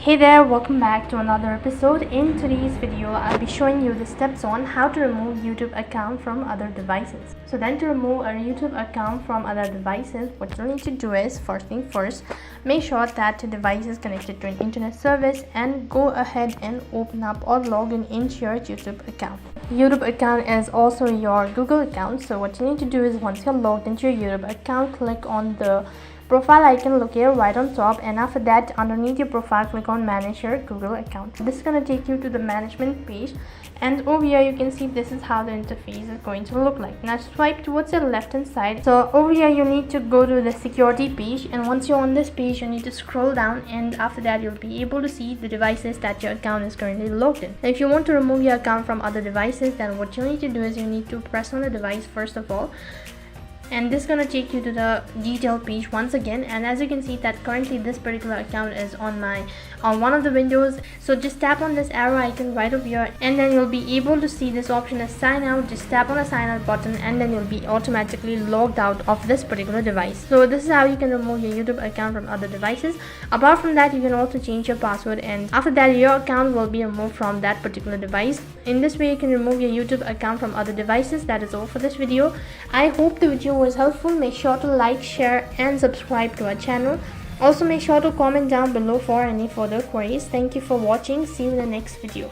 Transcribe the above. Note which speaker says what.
Speaker 1: Hey there, welcome back to another episode. In today's video, I'll be showing you the steps on how to remove YouTube account from other devices. So then to remove a YouTube account from other devices, what you'll need to do is, first thing first, make sure that the device is connected to an internet service and go ahead and open up or log into your YouTube account. YouTube account is also your Google account. So what you need to do is, once you're logged into your YouTube account, click on the profile icon located right on top, and after that underneath your profile click on manage your Google account. This is going to take you to the management page, and over here you can see this is how the interface is going to look like. Now swipe towards the left hand side. So over here you need to go to the security page, and once you're on this page you need to scroll down, and after that you'll be able to see the devices that your account is currently logged in. Now if you want to remove your account from other devices, then what you need to do is you need to press on the device first of all, and this is going to take you to the detail page once again. And as you can see that currently this particular account is on one of the windows. So just tap on this arrow icon right over here, and then you'll be able to see this option as sign out. Just tap on the sign out button, and then you'll be automatically logged out of this particular device. So this is how you can remove your YouTube account from other devices. Apart from that, you can also change your password, and after that your account will be removed from that particular device. In this way you can remove your YouTube account from other devices. That is all for this video. I hope the video was helpful. Make sure to like, share and subscribe to our channel. Also make sure to comment down below for any further queries. Thank you for watching. See you in the next video.